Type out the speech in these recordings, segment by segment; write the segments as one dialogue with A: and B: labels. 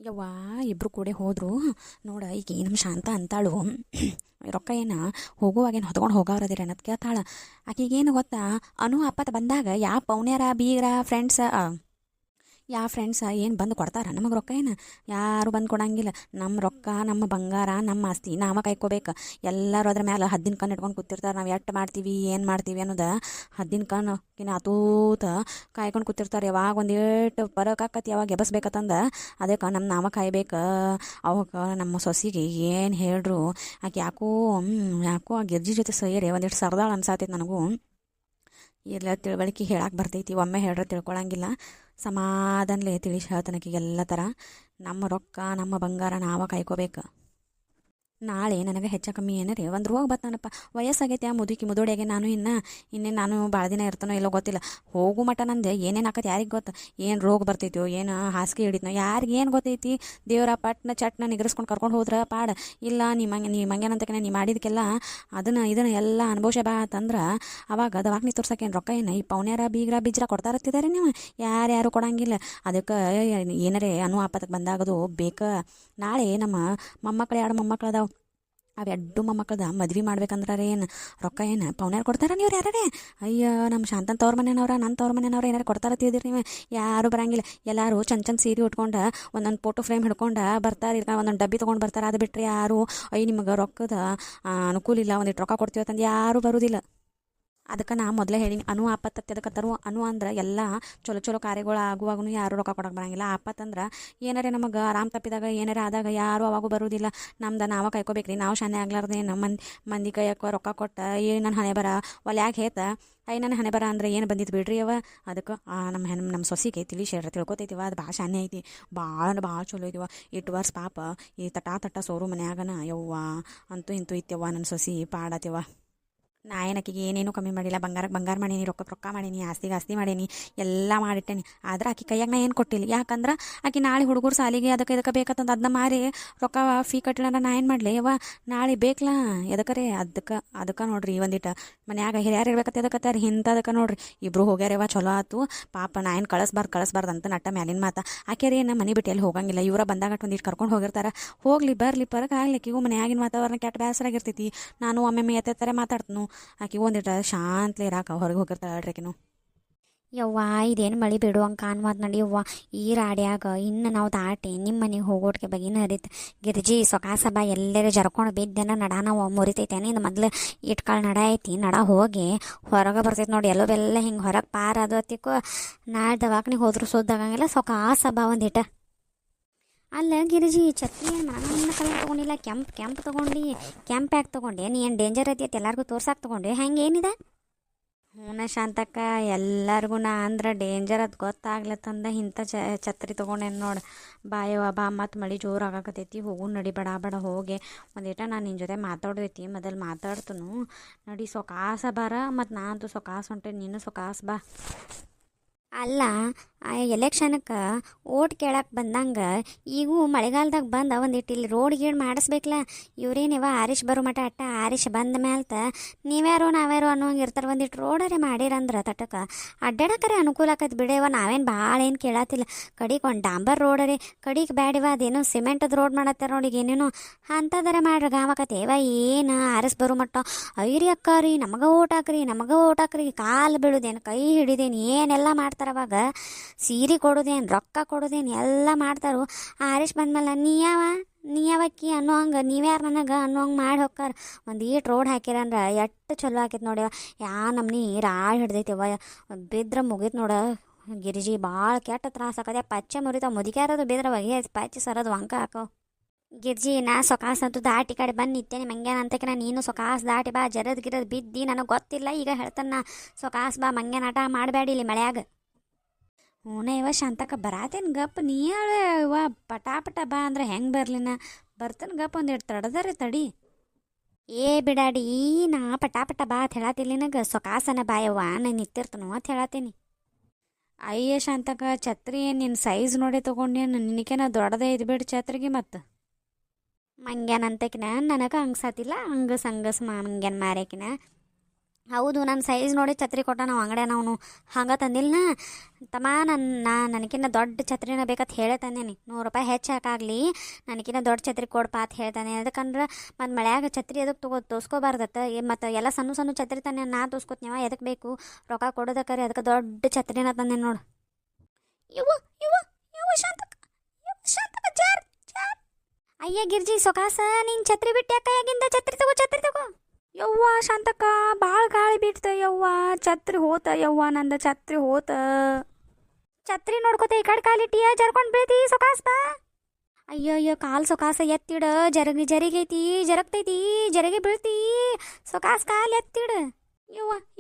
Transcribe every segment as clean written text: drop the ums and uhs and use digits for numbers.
A: ಯವ್ವ ಇಬ್ರು ಕೂಡ ಹೋದ್ರು. ನೋಡ ಈಗ ನಮ್ಮ ಶಾಂತ ಅಂತಾಳು ರೊಕ್ಕ ಏನು ಹೋಗುವಾಗೇನು ಹೊತ್ಕೊಂಡು ಹೋಗವ್ರದಿರ ಅನ್ನೋದು ಕೇಳ್ತಾಳ. ಆಕಿಗೇನು ಗೊತ್ತಾ, ಅನು ಅಪ್ಪತ್ತ ಬಂದಾಗ ಯಾವ ಪೌಣ್ಯಾರ ಬೀಗ್ರ ಫ್ರೆಂಡ್ಸ ಏನು ಬಂದು ಕೊಡ್ತಾರ ನಮಗೆ ರೊಕ್ಕ? ಏನು ಯಾರು ಬಂದು ಕೊಡಂಗಿಲ್ಲ. ನಮ್ಮ ರೊಕ್ಕ, ನಮ್ಮ ಬಂಗಾರ, ನಮ್ಮ ಆಸ್ತಿ ನಾವ ಕಾಯ್ಕೋಬೇಕು. ಎಲ್ಲರೂ ಅದ್ರ ಮೇಲೆ ಹದ್ದಿನ ಕಣ್ಣು ಇಟ್ಕೊಂಡು ಕೂತಿರ್ತಾರೆ. ನಾವು ಎಟ್ಟು ಮಾಡ್ತೀವಿ ಏನು ಮಾಡ್ತೀವಿ ಅನ್ನೋದು ಹದ್ದಿನ ಕಣ್ಣು ಅತೂತ ಕಾಯ್ಕೊಂಡು ಕೂತಿರ್ತಾರೆ. ಯಾವಾಗ ಒಂದು ಏಟು ಬರೋಕಾಕತಿ ಯಾವಾಗ ಎಬಸ್ಬೇಕಂದ ಅದಕ್ಕೆ ನಾವ ಕಾಯ್ಬೇಕು. ಅವಾಗ ನಮ್ಮ ಸೊಸಿಗೆ ಏನು ಹೇಳ್ರು ಆಕೆ ಯಾಕೋ ಆ ಗಿರ್ಜಿ ಜೊತೆ ಸೇರಿ ಒಂದಿಷ್ಟು ಸರ್ದಾಳ ಅನ್ಸಾತೈತೆ ನನಗೂ. ಇಲ್ಲ ತಿಳುವಳಿಕೆ ಹೇಳಕ್ಕೆ ಬರ್ತೈತಿ, ಒಮ್ಮೆ ಹೇಳ್ರೆ ತಿಳ್ಕೊಳಂಗಿಲ್ಲ. ಸಮಾಧಾನಲೇ ತಿಳಿಸಿ ಹೇಳ್ತಾನಕ್ಕಿಗೆಲ್ಲ ಥರ. ನಮ್ಮ ರೊಕ್ಕ ನಮ್ಮ ಬಂಗಾರ ನಾವ ಕಾಯ್ಕೋಬೇಕು. ನಾಳೆ ನನಗೆ ಹೆಚ್ಚು ಕಮ್ಮಿ ಏನಾರೆ ಒಂದು ರೋಗ ಬರ್ತಾನಪ್ಪ, ವಯಸ್ಸಾಗೈತೆ ಆ ಮುದುಡಿಯಾಗೆ. ನಾನು ಇನ್ನೇನು ನಾನು ಭಾಳ ದಿನ ಇರ್ತಾನೋ ಎಲ್ಲೋ ಗೊತ್ತಿಲ್ಲ. ಹೋಗು ಮಟ ನಂದು ಏನೇನು ಆಕತ್ತೆ ಯಾರಿಗೆ ಗೊತ್ತು? ಏನು ರೋಗ ಬರ್ತೈತೋ, ಏನು ಹಾಸಿಗೆ ಹಿಡಿತನೋ ಯಾರಿಗೆ ಏನು ಗೊತ್ತೈತಿ? ದೇವರ ಪಟ್ನ ಚಟ್ನ ನಿಗರಿಸ್ಕೊಂಡು ಕರ್ಕೊಂಡು ಹೋದ್ರೆ ಪಾಡ. ಇಲ್ಲ ನೀ ಮಂಗ್ಯಾನಂತಕ್ಕೆ ನೀ ಮಾಡಿದಕ್ಕೆಲ್ಲ ಇದನ್ನು ಎಲ್ಲ ಅನುಭವಿಸ ಬಾ ಅಂತಂದ್ರೆ ಅವಾಗ ದವಾಖಾನೆ ತೋರ್ಸೋಕೇನು ರೊಕ್ಕ ಏನು ಈ ಪೌನ್ಯಾರ ಬೀಗ್ರ ಬಿಜ್ರ ಕೊಡ್ತಾರತ್ತಿದ್ದಾರೆ ನೀವು? ಯಾರ್ಯಾರು ಕೊಡಂಗಿಲ್ಲ. ಅದಕ್ಕೆ ಏನಾರೇ ಆಪತ್ತಕ್ಕೆ ಬಂದಾಗದು ಬೇಕು. ನಾಳೆ ನಮ್ಮ ಮೊಮ್ಮಕ್ಕಳು 2 ಮೊಮ್ಮಕ್ಕಳು ಅದಾವೆ. ಅವೆಡ್ಡು ಮೊಮ್ಮಕ್ಕಳ್ದ ಮದ್ವೆ ಮಾಡ್ಬೇಕಂದ್ರೆ ಏನು ರೊಕ್ಕ ಏನು ಪೌನ್ಯಾರು ಕೊಡ್ತಾರ? ನೀವು ಯಾರೇ? ಅಯ್ಯೋ ನಮ್ಮ ಶಾಂತನ್ ತವ್ರ ಮನೆಯವ್ರ ನನ್ನ ತವ್ರ ಮನೆಯವ್ರು ಏನಾರು ಕೊಡ್ತಾರ ತಿಳ್ದಿರಿ ನೀವು? ಯಾರು ಬರಂಗಿಲ್ಲ. ಎಲ್ಲರೂ ಚಂದ ಸೀರೆ ಉಟ್ಕೊಂಡು ಒಂದೊಂದು ಫೋಟೋ ಫ್ರೇಮ್ ಹಿಡ್ಕೊಂಡು ಬರ್ತಾರೆ, ಒಂದೊಂದು ಡಬ್ಬಿ ತೊಗೊಂಡು ಬರ್ತಾರೆ. ಅದು ಬಿಟ್ಟರೆ ಯಾರು ನಿಮಗೆ ರೊಕ್ಕದ ಅನುಕೂಲ ಇಲ್ಲ, ಒಂದಿಟ್ಟು ರೊಕ್ಕ ಕೊಡ್ತೀವಿ ಅಂತಂದು ಯಾರೂ ಬರೋದಿಲ್ಲ. ಅದಕ್ಕೆ ನಾ ಮೊದಲೇ ಹೇಳೀನಿ, ಆಪತ್ತು ಅದಕ್ಕೆ ತರುವ. ಅಂದ್ರೆ ಎಲ್ಲ ಚಲೋ ಕಾರ್ಯಗಳು ಆಗುವಾಗೂ ಯಾರು ರೊಕ್ಕ ಕೊಡೋಕೆ ಬರೋಂಗಿಲ್ಲ. ಆಪತ್ತಂದ್ರೆ ಏನಾರೇ ನಮಗೆ ಆರಾಮ್ ತಪ್ಪಿದಾಗ ಏನಾರೇ ಆದಾಗ ಯಾರೂ ಅವಾಗೂ ಬರೋದಿಲ್ಲ. ನಮ್ದು ನಾವು ಕಾಯ್ಕೋಬೇಕ್ರಿ. ನಾವು ಶಾನೆ ಆಗ್ಲಾರ್ದೇನು ಮಂದಿ ಕೈಯಕ್ಕೆ ರೊಕ್ಕ ಕೊಟ್ಟ ನನ್ನ ಹಣೆ ಬರ ಒಲ್ಯಾಗ ಹೇತ ನನ್ನ ಹಣೆ ಬರ ಅಂದ್ರೆ ಏನು ಬಂದಿದ್ದು ಬಿಡ್ರಿ ಅವ. ಅದಕ್ಕೆ ನಮ್ಮ ಸೊಸಿಗೆ ತಿಳಿಸಿ ಹೇಳ್ರಿ, ತಿಳ್ಕೊತೈತಿವ. ಅದು ಭಾಳ ಶಾನೆ ಐತಿ, ಭಾಳ ಚಲೋ ಐತಿವ. 8 ವರ್ಷ ಪಾಪ ಈ ತಟ ಸೋರು ಮನ್ಯಾಗನ ಯವ್ವ ಅಂತೂ ಇಂತೂ ಇತ್ಯವ್ವ. ನನ್ನ ಸೊಸಿ ಪಾಡತ್ಯವ. ನಾ ಏನಕ್ಕಿಗೆ ಏನೇನು ಕಮ್ಮಿ ಮಾಡಿಲ್ಲ. ಬಂಗಾರ ಮಾಡೀನಿ, ರೊಕ್ಕ ಮಾಡೀನಿ, ಆಸ್ತಿ ಮಾಡೀನಿ, ಎಲ್ಲ ಮಾಡಿಟ್ಟೇನಿ. ಆದ್ರೆ ಆಕೆ ಕೈಯಾಗ ನಾ ಏನು ಕೊಟ್ಟಿಲ್ಲ. ಯಾಕಂದ್ರೆ ಆಕೆ ನಾಳೆ ಹುಡುಗರು ಸಾಲಿಗೆ ಅದಕ್ಕೆ ಬೇಕಂತಂದು ಅದನ್ನ ಮಾರಿ ರೊಕ್ಕ ಫೀ ಕಟ್ಟಿಲ್ಲ. ನಾ ಏನು ಮಾಡಲಿ ಯವ್ವ? ನಾಳೆ ಬೇಕಲ್ಲ ಎದಕ್ಕರೆ? ಅದಕ್ಕೆ ನೋಡ್ರಿ ಒಂದಿಟ್ಟು ಮನ್ಯಾಗ ಹಿರಿಯಾರು ಇರ್ಬೇಕತ್ತೆ ಅದಕ್ಕತ್ತಾರ ಇಂಥದಕ್ಕೆ ನೋಡ್ರಿ. ಇಬ್ರು ಹೋಗ್ಯಾರವ, ಚಲೋ ಆತು ಪಾಪ. ನಾ ಏನು ಕಳಿಸ್ಬಾರ್ದು ಅಂತ ನಟ್ಟ ಮ್ಯಾಲಿನ ಮಾತಾ. ಆಕೆರಿ ಏನು ಮನೆ ಬಿಟ್ಟು ಎಲ್ಲಿ ಹೋಗಂಗಿಲ್ಲ. ಇವರ ಬಂದಾಗ ಒಂದಿಟ್ಟು ಕರ್ಕೊಂಡು ಹೋಗಿರ್ತಾರೆ. ಹೋಗ್ಲಿ ಬರ್ಲಿ ಪರಕ್ಕೆ ಆಗ್ಲಿಕ್ಕಿಗೂ ಮನೆಯಾಗಿನ ವಾತಾವರಣ ಕೆಟ್ಟ ಬೇಸರಾಗಿರ್ತೈತಿ. ನಾನು ಒಮ್ಮೆ ಎತ್ತರ ಮಾತಾಡ್ತನು. ಆಕೆ ಒಂದಿಟ್ಟು ಶಾಂತಲೆ ಇರಾಕ ಹೊರಗೆ ಹೋಗಿರ್ತಾಳೆ ಆಡ್ರಿಕಿನು.
B: ಯವ್ವ ಇದೇನು ಮಳೆ ಬಿಡುವಂಗೆ ಕಾಣ್ವಾದ ನಡಿ ಯವ್ವ. ಈ ರಾಡ್ಯಾಗ ಇನ್ನು ನಾವು ದಾಟಿ ನಿಮ್ಮ ಮನೆಗೆ ಹೋಗೋಟ್ಗೆ ಬಗಿನ ಹರಿತು. ಗಿರ್ಜಿ ಸೊಕಾಸ ಬಾ, ಎಲ್ಲರೂ ಜರ್ಕೊಂಡು ಬಿದ್ದೇನೋ ನಡ ನಾವು ಮುರಿತೈತೆ. ಇದು ಮೊದಲು ಇಟ್ಕಾಳು ನಡ ಐತಿ. ನಡ ಹೋಗಿ ಹೊರಗೆ ಬರ್ತೈತೆ ನೋಡಿ. ಎಲ್ಲವೆಲ್ಲ ಹಿಂಗೆ ಹೊರಗೆ ಪಾರ ಅದು ಅತ್ತಿಕ್ಕೋ. ನಾಳೆ ದವಾಖಾನಿಗೆ ಹೋದ್ರೂ ಸುದ್ದಾಗಂಗಿಲ್ಲ. ಸೊಕಾಸ ಬಾ ಒಂದಿಟ. ಅಲ್ಲ ಗಿರಿಜಿ, ಛತ್ರಿ ಏನು ನನ್ನ ಕಲರ್ ತೊಗೊಂಡಿಲ್ಲ, ಕೆಂಪು ತೊಗೊಂಡು. ಕೆಂಪು ಯಾಕೆ ತೊಗೊಂಡೆ? ನೀ ಏನು ಡೇಂಜರ್ ಐತಿ ಅಂತ ಎಲ್ಲರಿಗೂ ತೋರ್ಸಾಕೆ ತೊಗೊಂಡೆ? ಹೆಂಗೆ ಏನಿದೆ? ಹೂನ ಶಾಂತಕ್ಕ, ಎಲ್ಲರಿಗೂ ನಾ ಅಂದ್ರೆ ಡೇಂಜರ್ ಅದು ಗೊತ್ತಾಗ್ಲತ್ತಂದ ಇಂಥ ಛತ್ರಿ ತೊಗೊಂಡೇನು ನೋಡಿ. ಬಾಯವ್ವ ಬಾ, ಮತ್ತು ಮಳೆ ಜೋರು ಆಗಾಕತ್ತೈತಿ. ಹೋಗು ನಡಿ, ಬಡ ಹೋಗಿ ಒಂದಿಟ ನಾನು ನಿನ್ನ ಜೊತೆ ಮಾತಾಡೋದೈತಿ. ಮೊದಲು ಮಾತಾಡ್ತನು ನಡಿ. ಸೊಕಾಸ ಬಾರ, ಮತ್ತು ನಾ ಅಂತೂ ಸೊಕಾಸ ಹೊಂಟೆ, ನೀನು ಸೊಕಾಸ ಬಾ. ಅಲ್ಲ ಎಲೆಕ್ಷನ್ಕ್ಕೆ ಓಟ್ ಕೇಳಕ್ಕೆ ಬಂದಂಗೆ ಈಗೂ ಮಳೆಗಾಲದಾಗ ಬಂದು ಒಂದಿಟ್ಟು ಇಲ್ಲಿ ರೋಡ್ ಗೀಡ್ ಮಾಡಿಸ್ಬೇಕಲ್ಲ. ಇವ್ರೇನಿವ ಆರಿಶ್ ಬರೋ ಮಟ ಅಟ್ಟ ಆರಿಶ್ ಬಂದ ಮ್ಯಾಲ್ತ ನೀವ್ಯಾರೋ ನಾವ್ಯಾರೋ ಅನ್ನೋಂಗೆ ಇರ್ತಾರೆ. ಒಂದಿಟ್ಟು ರೋಡರೇ ಮಾಡಿರಂದ್ರೆ ತಟಕ್ಕೆ ಅಡ್ಡಾಡಕರೆ ಅನುಕೂಲ ಆಕೈತೆ ಬಿಡೇವ. ನಾವೇನು ಭಾಳ ಏನು ಕೇಳತ್ತಿಲ್ಲ. ಕಡಿಗೆ ಒಂದು ಡಾಂಬರ್ ರೋಡರೇ ಕಡಿಗೆ ಬ್ಯಾಡಿವ. ಅದೇನೋ ಸಿಮೆಂಟದ ರೋಡ್ ಮಾಡತ್ತಾರ ನೋಡಿ, ಏನೇನೋ ಅಂಥದರ ಮಾಡ್ರಿ ಗಾಮಕತ್ತೇವ. ಏನು ಆರಿಸ್ ಬರೋ ಮಟ್ಟ ಐರಿ ಅಕ್ಕಾರಿ ನಮಗೆ ಓಟ್ ಹಾಕ್ರಿ ಕಾಲು ಬೀಳುದೇನು, ಕೈ ಹಿಡಿದೇನು, ಏನೆಲ್ಲ ಮಾಡ್ತಾರೆ. ಅವಾಗ ಸೀರೆ ಕೊಡೋದೇನು, ರೊಕ್ಕ ಕೊಡೋದೇನು ಎಲ್ಲ ಮಾಡ್ತಾರೋ. ಆರಿಶ್ ಬಂದ್ಮೇಲೆ ನೀಯಾವಕ್ಕಿ ಅನ್ನೋ ಹಂಗೆ, ನೀವ್ಯಾರು ನನಗೆ ಅನ್ನೋ ಹಂಗೆ ಮಾಡಿ ಹೋಗ್ತಾರ. ಒಂದು ಈಟ್ ರೋಡ್ ಹಾಕಿರಂದ್ರೆ ಎಷ್ಟು ಚಲೋ ಆಕೈತೆ ನೋಡಿ. ನಮ್ನಿ ರಾಳ್ ಹಿಡ್ದೈತಿವ. ಬಿದ್ರೆ ಮುಗೀತು ನೋಡ ಗಿರಿಜಿ. ಭಾಳ ಕೆಟ್ಟ ತ್ರಾಸ ಆಕದೆ. ಪಚ್ಚೆ ಮುರಿತಾವ. ಮುದಿಕ್ಯಾರದು ಬಿದ್ರೆ ಒಗೆ ಪಚ್ಚೆ ಸರೋದು ವಂಕ ಹಾಕೋ. ಗಿರ್ಜಿ, ನಾ ಸೊಕಾಸ ಅಂತೂ ದಾಟಿ ಕಡೆ ಬಂದು ನಿತ್ತೇನೆ ಮಂಗ್ಯಾನ ಅಂತಕಿನ. ನೀನು ಸೊಕಾಸ ದಾಟಿ ಬಾ. ಗಿರದ್ ಬಿದ್ದಿ ನನಗೆ ಗೊತ್ತಿಲ್ಲ. ಈಗ ಹೇಳ್ತಾನ ಸೊಕಾಸ ಬಾ, ಮಂಗ್ಯಾನ ಆಟ ಮಾಡಬೇಡಿ ಇಲ್ಲಿ ಮಳೆಯಾಗ. ಹೂನೇ ಇವ ಶಾಂತಕ್ಕ ಬರಾತೇನು ಗಪ್. ನೀ ಹೇಳ ಪಟಾಪಟ ಬಾ ಅಂದ್ರೆ ಹೆಂಗೆ ಬರ್ಲಿನ? ಬರ್ತೇನೆ ಗಪ್, ಒಂದಿಟ್ಟು ತಡದರಿ ತಡಿ. ಬಿಡಾಡಿ, ನಾ ಪಟಾಪಟ ಬಾ ಅಂತ ಹೇಳತ್ತಿಲ್ಲ ನಿನಗೆ. ಸೊಕಾಸನ ಬಾಯವ್ವ, ನಾನು ನಿಂತಿರ್ತನೋ ಅಂತ ಹೇಳತ್ತೀನಿ. ಅಯ್ಯ ಶಾಂತಕ್ಕ, ಛತ್ರಿ ಏನು ನಿನ್ನ ಸೈಜ್ ನೋಡಿ ತೊಗೊಂಡೇನು? ನಿನಕೇನ ದೊಡ್ಡದೇ ಇದ್ಬಿಡು ಛತ್ರಿಗೆ. ಮತ್ತು ಮಂಗ್ಯಾನ ಅಂತಕಿನ ನನಗೆ ಹಂಗ್ಸಾತಿಲ್ಲ. ಹಂಗಸ್ ಮಂಗ್ಯಾನ ಮಾರ್ಯಾಕಿನ ಹೌದು, ನನ್ನ ಸೈಜ್ ನೋಡಿ ಛತ್ರಿ ಕೊಟ್ಟ ನಾವು ಅಂಗಡಿಯ ಅವನು ಹಂಗೆ ತಂದಿಲ್ಲ ತಮ್ಮ. ನನಗಿನ್ನ ದೊಡ್ಡ ಛತ್ರಿನ ಬೇಕಂತ ಹೇಳೇ ತಂದೇನಿ. ₹100 ಹೆಚ್ಚಾಕಾಗಲಿ ನನಗಿನ್ನ ದೊಡ್ಡ ಛತ್ರಿ ಕೊಡಪ್ಪ ಅಂತ ಹೇಳ್ತಾನೆ. ಅದಕ್ಕಂದ್ರೆ ಮತ್ತು ಮಳ್ಯಾಗ ಛತ್ರಿ ಅದಕ್ಕೆ ತೋರಿಸ್ಕೋಬಾರ್ದತ್ತ. ಮತ್ತು ಎಲ್ಲ ಸಣ್ಣ ಸಣ್ಣ ಛತ್ರಿ ತಾನೆ ನಾ ತೋರಿಸ್ಕೊತೀವ, ಎದಕ್ಕೆ ಬೇಕು ರೊಕ್ಕ ಕೊಡೋದಕ್ಕರಿ. ಅದಕ್ಕೆ ದೊಡ್ಡ ಛತ್ರಿನ ತಂದೆ ನೋಡು. ಇವ ಇವ ಇವ ಶಾಂತಕ, ಶಾಂತಕ ಜಾರ್ ಜಾರ್. ಅಯ್ಯ ಗಿರ್ಜಿ ಸೊಕಾಸ, ನೀನು ಛತ್ರಿ ಬಿಟ್ಟು ಯಾಕಾಗಿಂದ ಛತ್ರಿ ತಗೋ.
A: ಯವ್ವ ಶಾಂತಕ್ಕ, ಭಾಳ ಗಾಳಿ ಬಿಡ್ತ ಯವ್ವ, ಛತ್ರಿ ಹೋತ ಯವ್ವ, ನಂದ ಛತ್ರಿ ಹೋತ.
B: ಛತ್ರಿ ನೋಡ್ಕೋತ ಈ ಕಡೆ ಕಾಲಿಟ್ಟಿಯ ಜರ್ಕೊಂಡು ಬೀಳ್ತಿ ಸೊಕಾಸ್ ಬಾ. ಅಯ್ಯೋ ಕಾಲು ಸೊಕಾಸ ಎತ್ತಿಡ, ಜರಿಗೈತಿ ಜರಗೆ ಬೀಳ್ತಿ. ಸೊಕಾಸ್ ಕಾಲು ಎತ್ತಿಡ.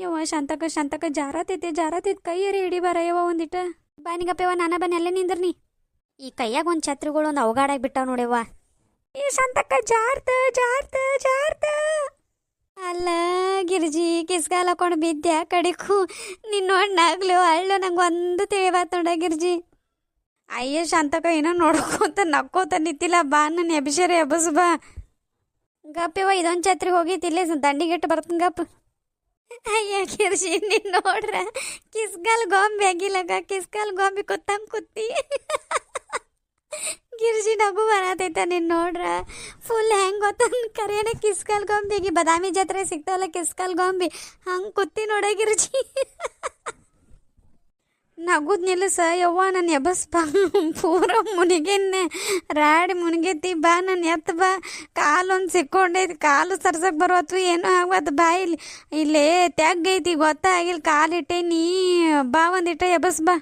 A: ಯವ್ವ ಶಾಂತಕ್ಕ ಜಾರತೈತಿ ಕೈಯರಿ ಹಿಡಿಬಾರ ಯವ್ವ ಒಂದಿಟ.
B: ಬಾನಿಗಪ್ಪವ ನಾನ ಬನ್ನಿ ಅಲ್ಲೇ ನಿಂದ್ರನಿ. ಈ ಕೈಯಾಗ ಒಂದು ಛತ್ರಿಗಳು ಒಂದು ಅವಗಾಡಾಗಿ ಬಿಟ್ಟಾವ ನೋಡ್ಯವ್ವ.
A: ಏ ಶಾಂತಕ್ಕ ಜಾರ್ತ.
B: ಅಲ್ಲ ಗಿರ್ಜಿ, ಕಿಸ್ಗಾಲ್ ಹಾಕೊಂಡು ಬಿದ್ದೆ ಕಡಿಕು. ನಿನ್ನ ನೋಡಿ ನಾಗ್ಲು ಅಳ್ಳು ನಂಗೆ ಒಂದು ತಿಳಿಬಾತ್ ನೋಡ ಗಿರ್ಜಿ.
A: ಅಯ್ಯ ಶಾಂತಕ್ಕ ಏನೋ ನೋಡ್ಕೋತ ನಕ್ಕೋತ ನಿಂತಿಲ್ಲ, ಬಾ ನನ್ನ ಎಬ್ಸರಿ ಎಬ್ಬಸ್ ಬಾ.
B: ಗಪ್ಪಿವ ಇದೊಂದು ಛತ್ರಿ ಹೋಗಿತ್ತಿಲ್ಲೇ ದಂಡಿಗಿಟ್ಟು ಬರ್ತೀನಿ ಗಪ್. ಅಯ್ಯ ಗಿರ್ಜಿ, ನೀನು ನೋಡ್ರ ಕಿಸ್ಗಾಲ್ ಗೊಂಬೆ ಆಗಿಲ್ಲಗ, ಕಿಸ್ಗಾಲ್ ಗೊಂಬೆ ಕೂತಿ ಗಿರ್ಜಿ ನಗು ಬರತೈತ. ನೀನು ನೋಡ್ರ ಫುಲ್ ಹೆಂಗೆ ಗೊತ್ತ ಕರಿಯಣ ಕಿಸ್ಕಾಲ್ ಗೊಂಬಿಗೆ ಬದಾಮಿ ಜಾತ್ರೆ ಸಿಗ್ತಾವಲ್ಲ ಕಿಸ್ಕಾಲ್ ಗೊಂಬಿ, ಹಂಗೆ ಕೂತಿ ನೋಡ ಗಿರ್ಜಿ.
A: ನಗುದ್ ನಿಲ್ಲಿಸ ಯವ್ವ, ನನ್ನ ಎಬ್ಬಸ್ ಬಾ. ಪೂರ ಮುನಿಗೆನ್ನೆ ರಾಡಿ ಮುನಿಗೆತ್ತಿ ಬಾ, ನನ್ನ ಎತ್ತ ಬಾ. ಕಾಲೊಂದು ಸಿಕ್ಕೊಂಡೈತಿ, ಕಾಲು ಸರ್ಸಕ್ಕೆ ಬರುವತ್ತು ಏನೋ ಆಗ್ಬಾರ್ದು. ಬಾ ಇಲ್ಲೇ ತೆಗ್ಗೈತಿ ಗೊತ್ತಾಗಿಲ್ಲ, ಕಾಲಿಟ್ಟೇನಿ ಬಾ, ಒಂದಿಟ್ಟ ಎಬ್ಬಸ್ ಬಾ.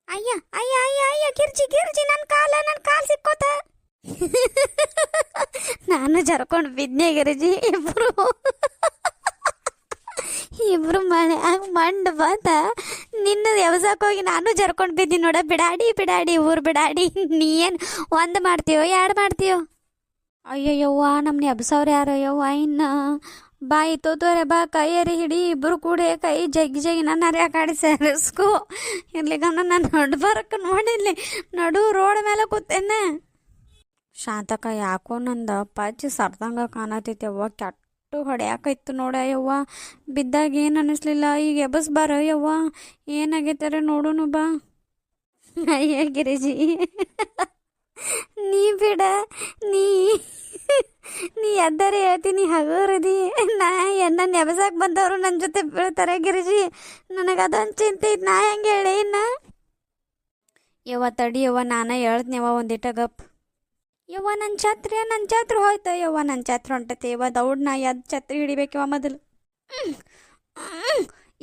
B: ಅಯ್ಯ ಗಿರ್ಜಿ ನನ್ನ ಕಾಲು ಸಿಕ್ಕೋತ.
A: ನಾನು ಜರ್ಕೊಂಡು ಬಿದ್ನೆ ಗಿರ್ಜಿ.
B: ಇಬ್ರು ಮಂಡ್ ಬಂದ ನಿನ್ನ ಎವಸಕ್ಕೆ ಹೋಗಿ ನಾನು ಜರ್ಕೊಂಡು ಬಿದ್ದೀನಿ ನೋಡ. ಬಿಡಾಡಿ ಊರು ಬಿಡಾಡಿ. ನೀ ಏನು ಒಂದು ಮಾಡ್ತೀಯೋ ಎರಡು ಮಾಡ್ತೀಯೋ?
A: ಅಯ್ಯಯ್ಯವ್ವ, ನಮ್ಮನ್ನ ಎಬ್ಸವ್ರು ಯಾರು ಯವ್ವ? ಇನ್ನು ಬಾಯಿ ತೋತೋರೆ ಬಾ, ಕೈಯರಿ ಹಿಡಿ, ಇಬ್ಬರು ಕೂಡ ಕೈ ಜಗ್ಗಿ ನನ್ನ ಹರಿಯಾಕಾಡಿ ಸರಿಸ್ಕೋ. ಇರ್ಲಿಕ್ಕಂದ್ರೆ ನಾನು ನಡ್ಬರಕ್ಕೆ ನೋಡಿಲ್ಲಿ ನಡು ರೋಡ್ ಮೇಲೆ ಕೂತೇನೆ. ಶಾಂತಕ್ಕ, ಯಾಕೋ ನಂದು ಪಚ್ಚಿ ಸರ್ದಂಗ ಕಾಣತೈತಿ ಯವ್ವ, ಕೆಟ್ಟು ಹೊಡ್ಯಾಕೈತು ನೋಡ ಯವ್ವ. ಬಿದ್ದಾಗ ಏನು ಅನ್ನಿಸ್ಲಿಲ್ಲ, ಈಗ ಎಬ್ಬಸ್ ಬಾರ ಯವ್ವ, ಏನಾಗೈತಾರೆ ನೋಡೋನು ಬಾ.
B: ಅಯ್ಯ ಗಿರಿಜಿ, ನೀ ಬಿಡ, ನೀ ಎದ್ದಾರೆ ಹೇಳ್ತೀನಿ ಹಗೋರದಿ. ನನ್ನ ಎಬಸಕ್ಕೆ ಬಂದವರು ನನ್ನ ಜೊತೆ ಬೀಳ್ತಾರೆ ಗಿರಿಜಿ. ನನಗೆ ಅದೊಂದು ಚಿಂತೆ ಇತ್ತು, ನಾ ಹೆಂಗೆ ಹೇಳಿ ಇನ್ನು?
A: ಯವ್ವ ತಡಿ ಯವ್ವ, ನಾನು ಹೇಳ್ದ್ನವ್ವ ಒಂದಿಟ ಗಪ್.
B: ಯವ್ವ ನನ್ನ ಛತ್ರಿ ಹೋಯ್ತು ಯವ್ವ, ನನ್ನ ಛತ್ರಿ ಹೊಂಟತಿ ಯವ್ವ. ದೌಡ್ ನಾ ಛತ್ರಿ ಹಿಡಿಬೇಕವ್ವ ಮೊದಲು.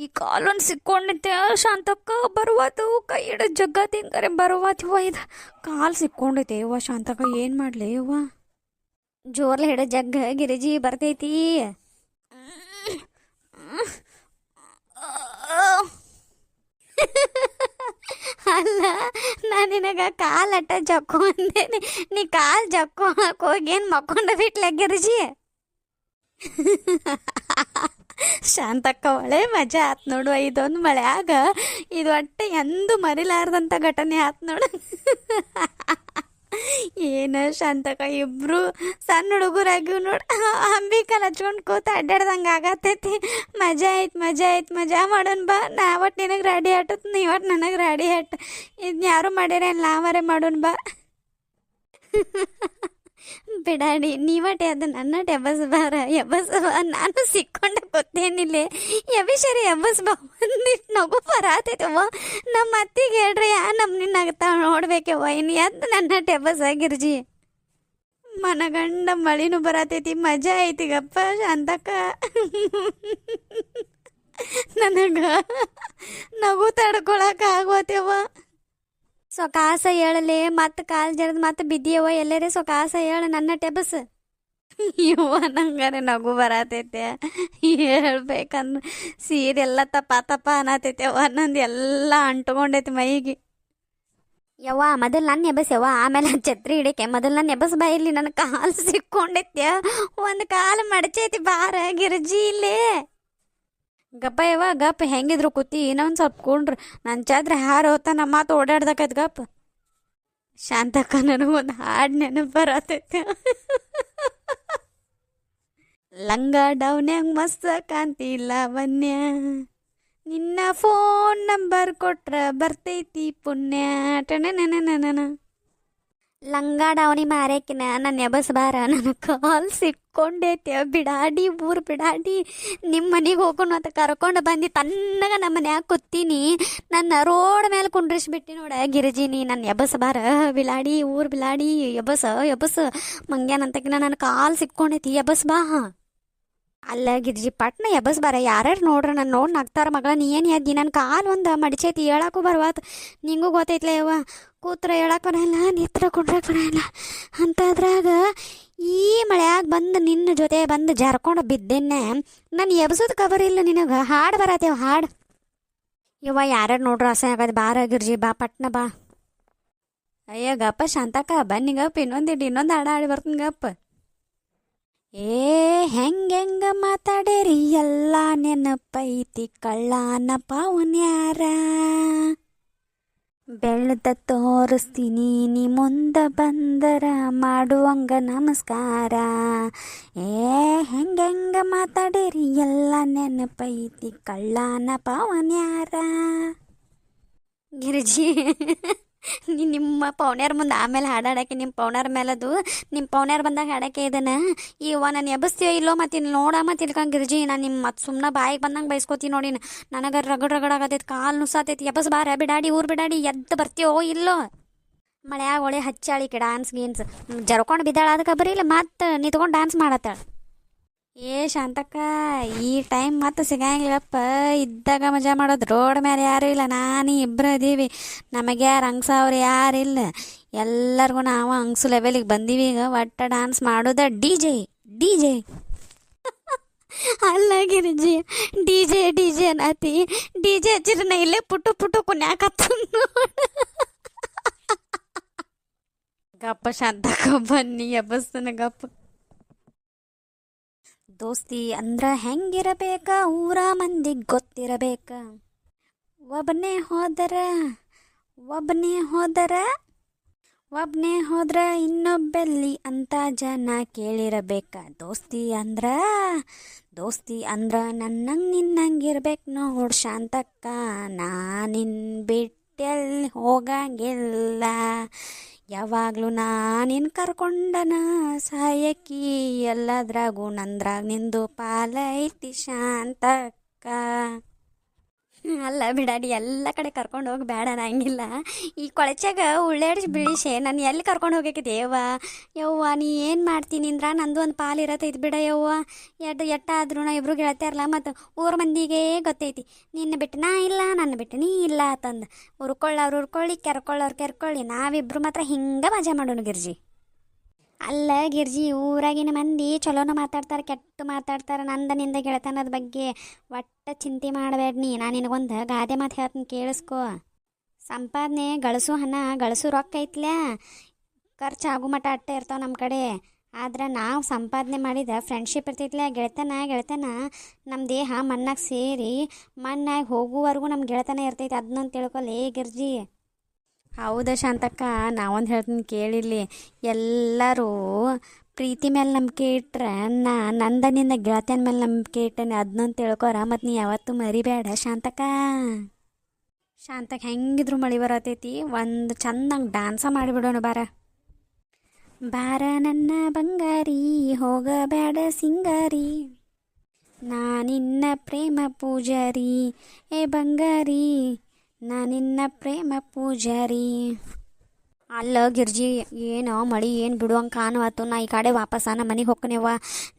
A: ಈ ಕಾಲೊಂದು ಸಿಕ್ಕೊಂಡಿತ್ತೆ ಶಾಂತಕ್ಕ, ಬರುವಾತು ಕೈ ಹಿಡ ಜಗ್ಗ ತಿಂಗಾರೆ ಬರುವಾತು ಯವ್ವ. ಇದು ಕಾಲು ಸಿಕ್ಕೊಂಡೈತೆ ಯವ್ವ ಶಾಂತಕ್ಕ, ಏನು ಮಾಡಲಿ ಯವ್ವ?
B: ಜೋರ್ಲೆ ಹಿಡ ಜಗ್ಗ ಗಿರಿಜಿ ಬರ್ತೈತಿ. ಅಲ್ಲ, ನಾನು ನಿನಗೆ ಕಾಲು ಅಟ್ಟ ಜಕ್ಕು ಅಂದೇನೆ, ನೀ ಕಾಲು ಜಕ್ಕು ಹೋಗಿ ಏನು ಮಕ್ಕೊಂಡ ಬಿಟ್ಲೆ ಗಿರಿಜಿ?
A: ಶಾಂತಕ್ಕ, ಒಳ್ಳೆ ಮಜಾ ಆತ್ ನೋಡು. ಇದೊಂದು ಮಳೆಯಾಗ ಇದು ಒಟ್ಟೆ ಎಂದು ಮರಿಲಾರ್ದಂಥ ಘಟನೆ ಆತ್ ನೋಡು. ಏನು ಶಾಂತಕ್ಕ, ಇಬ್ರು ಸಣ್ಣ ಹುಡುಗರಾಗಿವ್ ನೋಡು. ಅಂಬಿಕಲ್ ಹಚ್ಕೊಂಡು ಕೂತ ಅಡ್ಡಾಡ್ದಂಗೆ ಆಗತ್ತೈತಿ. ಮಜಾ ಮಾಡೋಣ ಬಾ. ನಾ ಒಟ್ಟು ನಿನಗೆ ರೆಡಿ ಆಟತ್, ನೀ ಒಟ್ಟು ನನಗೆ ರೆಡಿ ಆಟ. ಇದನ್ನ ಯಾರು ಮಾಡ್ಯಾರ, ನಾವರೇ ಮಾಡೋಣ ಬಾ.
B: ಬಿಡಾಡಿ ನೀವಟೆ ಅದು ನನ್ನಟ ಎಬ್ಬಸ್ ಬಾ. ನಾನು ಸಿಕ್ಕೊಂಡೆ ಗೊತ್ತೇನಿಲ್ಲ ಎಬಿಶರಿ ಎಬ್ಬಸ್ ಬಾ. ಒಂದಿಟ್ಟು ನಗು ಬರಾತೈತವ್ವ. ನಮ್ಮ ಅತ್ತಿಗೆ ಹೇಳ್ರಿ ನಮ್ನಿನ್ನಾಗತ್ತಾವ ನೋಡ್ಬೇಕವ್ವ. ಇನ್ನು ಎದ್ದು ನನ್ನಟ ಎಬ್ಬಸ್ ಗಿರ್ಜಿ.
A: ಮನಗಂಡ ಮಳಿನೂ ಬರಾತೈತಿ, ಮಜಾ ಐತಿಗಪ್ಪ ಶಾಂತಕ್ಕ. ನನಗ ನಗು ತಡ್ಕೊಳಕ ಆಗೋತವ್ವ.
B: ಸೊಕಾಸ ಹೇಳಲೆ, ಮತ್ತೆ ಕಾಲು ಜರದ್ ಮತ್ತೆ ಬಿದ್ದಿಯವ್ವ ಎಲ್ಲರೇ. ಸೊಕಾಸ ಹೇಳ ನನ್ನ ಟೆಬಸ್.
A: ಇವ್ವ ನಂಗಾರೆ ನಗು ಬರತೈತೆ, ಹೇಳ್ಬೇಕಂದ್ರೆ ಸೀರೆಲ್ಲ ತಪ್ಪ ಅನ್ನತೈತೆವ್ವ. ನಂದು ಎಲ್ಲ ಅಂಟ್ಕೊಂಡೈತಿ ಮೈಗೆ.
B: ಯವ್ವ ಮೊದಲು ನನ್ನ ಎಬಸ್ ಯವ್ವ, ಆಮೇಲೆ ಛತ್ರಿ ಹಿಡಿಕೆ. ಮೊದಲು ನನ್ನ ಎಬಸ್ ಬಾ. ಇಲ್ಲಿ ನನ್ನ ಕಾಲು ಸಿಕ್ಕೊಂಡೈತ್ಯ, ಒಂದು ಕಾಲು ಮಡಚೈತಿ. ಬಾರ ಗಿರ್ಜಿ ಇಲ್ಲೇ.
A: ಗಪ್ಪ ಯವ್ವ ಗಪ್, ಹೆಂಗಿದ್ರು ಕೂತಿ ಇನ್ನೊಂದು ಸ್ವಲ್ಪ ಕುಂಡ್ರು. ನನ್ನ ಛತ್ರಿ ಹಾರ ಹೋತ, ನಮ್ಮ ಮಾತು ಓಡಾಡ್ದಕ್ಕೈತೆ ಗಪ್. ಶಾಂತಕ್ಕ, ನನಗೊಂದು ಹಾಡು ನೆನಪು ಬರತೈತೆ. ಲಂಗ ಡೌನ್ಯಾಗ ಮಸ್ತ ಕಾಂತಿ ಲಾವಣ್ಯ, ನಿನ್ನ ಫೋನ್ ನಂಬರ್ ಕೊಟ್ರ ಬರ್ತೈತಿ ಪುಣ್ಯ. ಟನನನನನನ.
B: ಲಂಗಾಡ ಅವನಿ ಮಾರೇಕಿನ ನನ್ನ ಎಬಸ್ ಬಾರ, ನನ್ನ ಕಾಲ್ ಸಿಕ್ಕೊಂಡೈತೆ ಬಿಡಾಡಿ ಊರು ಬಿಡಾಡಿ. ನಿಮ್ಮ ಮನೆಗೆ ಹೋಗೋಣ ಅಂತ ಕರ್ಕೊಂಡು ಬಂದು ತನ್ನಗ ನಮ್ಮ ಮನ್ಯಾಗ ಕೂತೀನಿ, ನನ್ನ ರೋಡ್ ಮೇಲೆ ಕುಂಡ್ರಿಸ್ಬಿಟ್ಟು ನೋಡ ಗಿರಿಜಿನಿ. ನನ್ನ ಎಬಸ್ ಬಾರ ಬಿಳಾಡಿ ಊರು ಬಿಳಾಡಿ ಎಬಸ್ ಮಂಗ್ಯಾನಂತಕಿನ ನನ್ನ ಕಾಲ್ ಸಿಕ್ಕೊಂಡೈತಿ, ಎಬಸ್ ಬಾ. ಅಲ್ಲ ಗಿರ್ಜಿ ಪಟ್ನ ಎಬಸ್ ಬಾರ, ಯಾರ್ಯಾರು ನೋಡ್ರಿ ನಾನು ನೋಡಿ ನಗ್ತಾರ ಮಗಳ. ನೀ ಏನು ಎದ್ದಿ ನನ್ನ ಕಾಲು ಒಂದು ಮಡಿಚೈತಿ, ಹೇಳಕ್ಕೂ ಬರ್ವಾತ. ನಿಂಗೂ ಗೊತ್ತೈತ್ಲ ಯವ್ವ, ಕೂತ್ರ ಹೇಳಕ್ಕೆ ಬರಲ್ಲ, ನಿತ್ರ ಕುಂಡ್ರಕ್ಕೆ ಬರಲ್ಲ ಅಂತದ್ರಾಗ ಈ ಮಳ್ಯಾಗ ಬಂದು ನಿನ್ನ ಜೊತೆ ಬಂದು ಜರ್ಕೊಂಡು ಬಿದ್ದೆನ್ನೆ. ನಾನು ಎಬ್ಸೋದು ಕಬರ್ ಇಲ್ಲ ನಿನಗೆ. ಹಾಡು ಬರತ್ತೇವ ಹಾಡು. ಯವ್ವ ಯಾರ್ಯಾರು ನೋಡ್ರು ಅಸಹ್ಯ ಆಗದು. ಬಾರ ಗಿರ್ಜಿ ಬಾ ಪಟ್ನ ಬಾ.
A: ಅಯ್ಯ ಗಪ್ಪ ಶಾಂತಕ್ಕ, ಬನ್ನಿ ಗಪ್ಪ, ಇನ್ನೊಂದು ಹಾಡು ಆಡಿ ಬರ್ತೀನಿ ಗಪ್ಪ. ಏ ಹೆಂಗೆಂಗ ಮಾತಾಡೇರಿ ಎಲ್ಲ ನೆನಪೈತಿ ಕಳ್ಳಾನ ಪಾವನ್ಯಾರ, ಬೆಳ್ದ ತೋರಿಸ್ತೀನಿ ನೀ ಮುಂದ ಬಂದರ ಮಾಡುವಂಗ ನಮಸ್ಕಾರ. ಏ ಹೆಂಗೆಂಗ ಮಾತಾಡೇರಿ ಎಲ್ಲ ನೆನಪೈತಿ ಕಳ್ಳಾನ ಪಾವನ್ಯಾರ. ಗಿರಿಜಿ ನಿಮ್ಮ ಪೌಣ್ಯಾರ ಮುಂದೆ ಆಮೇಲೆ ಹಾಡಾಡಕ್ಕೆ, ನಿಮ್ಮ ಪೌಣ್ಯಾರ ಮೇಲದು ನಿಮ್ಮ ಪೌಣ್ಯಾರ ಬಂದಾಗ ಹಾಡಕ್ಕೆ ಇದನ್ನ. ಇವ ನಾನು ಎಬಸ್ತೀವೋ ಇಲ್ಲೋ ಮತ್ತೆ ಇಲ್ಲಿ ನೋಡ ಮತ್ತೆ ಇಲ್ಕಂಗೆ ಗಿರ್ಜಿ. ನಾನು ನಿಮ್ಮ ಮತ್ತೆ ಸುಮ್ಮನೆ ಬಾಯಿಗೆ ಬಂದಂಗೆ ಬೈಸ್ಕೋತೀನಿ ನೋಡಿ. ನನಗೆ ರಗಡ್ ಆಗತೈತಿ, ಕಾಲು ನುಸಾತೈತಿ. ಎಬಸ್ ಬಾರ ಬಿಡಾಡಿ ಊರು ಬಿಡಾಡಿ. ಎದ್ದು ಬರ್ತೀವೋ ಇಲ್ಲೋ? ಮಳ್ಯಾಗ ಒಳ್ಳೆ ಹಚ್ಚಾಳಿಕೆ ಡಾನ್ಸ್ ಗೀನ್ಸ್ ಜರ್ಕೊಂಡು ಬಿದ್ದಾಳ, ಅದಕ್ಕೆ ಬರೀಲ್ಲ ಮತ್ತೆ ನಿಂತ್ಕೊಂಡು ಡ್ಯಾನ್ಸ್ ಮಾಡತ್ತಾಳ. ಏ ಶಾಂತಕ್ಕ, ಈ ಟೈಮ್ ಮತ್ತೆ ಸಿಗಂಗಿಲ್ಲಪ್ಪ. ಇದ್ದಾಗ ಮಜಾ ಮಾಡೋದು. ರೋಡ್ ಮೇಲೆ ಯಾರೂ ಇಲ್ಲ, ನಾನು ಇಬ್ಬರು ಅದೀವಿ. ನಮಗೆ ಯಾರು ಅಂಗ್ಸವ್ರು ಯಾರಿಲ್ಲ. ಎಲ್ಲರಿಗೂ ನಾವು ಅಂಗ್ಸು ಲೆವೆಲಿಗೆ ಬಂದೀವಿ. ಈಗ ಒಟ್ಟ ಡ್ಯಾನ್ಸ್ ಮಾಡೋದ ಡಿ ಜೆ. ಅಲ್ಲ ಗಿರಿಜಿ, ಡಿ ಜೆ ಅನ್ನತಿ. ಡಿ ಜೆ ಹಚ್ಚಿರನ ಇಲ್ಲೇ ಪುಟ್ಟು ಕುನ್ಯಾಕತ್ತ. ಗಪ್ಪ ಶಾಂತಕ್ಕ, ಬನ್ನಿ ಎಬ್ಬಸ್ತನ ಗಪ್ಪ. ದೋಸ್ತಿ ಅಂದ್ರ ಹೆಂಗಿರಬೇಕ ಊರ ಮಂದಿಗೆ ಗೊತ್ತಿರಬೇಕ. ಒಬ್ಬನೇ ಹೋದ್ರ ಇನ್ನೊಬ್ಬೆಲ್ಲಿ ಅಂತ ಜನ ಕೇಳಿರಬೇಕ. ದೋಸ್ತಿ ಅಂದ್ರ ನನ್ನಂಗೆ ನಿನ್ನಂಗಿರ್ಬೇಕು ನೋಡ್ ಶಾಂತಕ್ಕ. ನಾನಿನ್ ಬಿಟ್ಟೆಲ್ಲಿ ಹೋಗಂಗಿಲ್ಲ, ಯಾವಾಗಲೂ ನಾನಿನ್ ಕರ್ಕೊಂಡನ ಸಾಯಕಿ. ಎಲ್ಲದ್ರಾಗೂ ನಂದ್ರಾಗ ನಿಂದು ಪಾಲ ಐತಿ ಶಾಂತಕ್ಕ. ಅಲ್ಲ ಬಿಡಾಡಿ, ಎಲ್ಲ ಕಡೆ ಕರ್ಕೊಂಡು ಹೋಗಿ ಬೇಡ ಅನ್ನಂಗಿಲ್ಲ. ಈ ಕೊಳಚಾಗ ಉಳ್ಳಾಡಿಸಿ ಬಿಳಿಸೆ ನಾನು ಎಲ್ಲಿ ಕರ್ಕೊಂಡು ಹೋಗಕ್ಕೆ ಯವ್ವ ನೀ ಏನು ಮಾಡ್ತೀನಿ ಅಂದ್ರ ನಂದು ಒಂದು ಪಾಲು ಇರತ್ತೈತಿ ಬಿಡ ಯವ್ವ. ಎಟ್ಟಾದ್ರೂ ನಾ ಇಬ್ರು ಗೆಳತಿಯರಲ್ಲ, ಮತ್ತು ಊರ ಮಂದಿಗೆ ಗೊತ್ತೈತಿ ನಿನ್ನ ಬಿಟ್ಟು ನಾ ಇಲ್ಲ, ನನ್ನ ಬಿಟ್ಟು ನೀ ಇಲ್ಲ ಅಂತಂದು. ಉರ್ಕೊಳ್ಳೋರು ಉರ್ಕೊಳ್ಳಿ, ಕೆರ್ಕೊಳ್ಳೋರು ಕೆರ್ಕೊಳ್ಳಿ, ನಾವಿಬ್ರು ಮಾತ್ರ ಹಿಂಗೆ ಮಜಾ ಮಾಡೋಣ ಗಿರ್ಜಿ. ಅಲ್ಲ ಗಿರ್ಜಿ, ಊರಾಗಿನ ಮಂದಿ ಚಲೋನ ಮಾತಾಡ್ತಾರೆ, ಕೆಟ್ಟ ಮಾತಾಡ್ತಾರೆ. ನಿಂದ ಗೆಳತನದ ಬಗ್ಗೆ ಒಟ್ಟ ಚಿಂತೆ ಮಾಡಬೇಡ ನೀ. ನಾನು ನಿನಗೊಂದು ಗಾದೆ ಮಾತು ಹೇಳ್ತೀನಿ ಕೇಳಿಸ್ಕೊ. ಸಂಪಾದನೆ ಗಳಿಸು ಹಣ ಗಳಿಸು ರೊಕ್ಕ ಐತ್ಲ, ಖರ್ಚು ಆಗು ಮಟ್ಟ ಅಟ್ಟ ಇರ್ತಾವೆ ನಮ್ಮ ಕಡೆ. ಆದ್ರೆ ನಾವು ಸಂಪಾದನೆ ಮಾಡಿದ ಫ್ರೆಂಡ್ಶಿಪ್ ಇರ್ತೈತ್ಲ, ಗೆಳತನ ನಮ್ಮ ದೇಹ ಮಣ್ಣಾಗ ಸೇರಿ ಮಣ್ಣಾಗ ಹೋಗುವವರೆಗೂ ನಮ್ಮ ಗೆಳತನ ಇರ್ತೈತಿ. ಅದನ್ನೊಂದು ತಿಳ್ಕೊಲ್ಲೇ ಗಿರ್ಜಿ. ಹೌದಾ ಶಾಂತಕ್ಕ, ನಾವೊಂದು ಹೇಳ್ತೀನಿ ಕೇಳಿರ್ಲಿ. ಎಲ್ಲರೂ ಪ್ರೀತಿ ಮೇಲೆ ನಂಬಿಕೆ ಇಟ್ರೆ ನಿಂದ ಗೆಳತಿಯನ ಮೇಲೆ ನಂಬಿಕೆ ಇಟ್ಟನೆ, ಅದನ್ನೊಂದು ತಿಳ್ಕೊರ. ಮತ್ತು ನೀ ಯಾವತ್ತೂ ಮರಿಬೇಡ ಶಾಂತಕ್ಕ. ಹೆಂಗಿದ್ರು ಮಳೆ ಬರತೈತಿ, ಒಂದು ಚಂದಂಗೆ ಡ್ಯಾನ್ಸ ಮಾಡಿಬಿಡೋಣ ಬಾರ ನನ್ನ ಬಂಗಾರಿ, ಹೋಗಬೇಡ ಸಿಂಗಾರಿ, ನಾನಿನ್ನ ಪ್ರೇಮ ಪೂಜಾರಿ. ಏ ಬಂಗಾರಿ, ನಾನಿನ್ನ ಪ್ರೇಮ ಪೂಜಾರಿ. ಅಲ್ಲ ಗಿರ್ಜಿ, ಏನೋ ಮಳೆ ಏನು ಬಿಡುವಂಗೆ ಕಾಣುವತ್ತು. ನಾ ಈ ಕಡೆ ವಾಪಸ್ ನಮ್ಮ ಮನೆಗೆ ಹೋಗ್ಕನೇವ.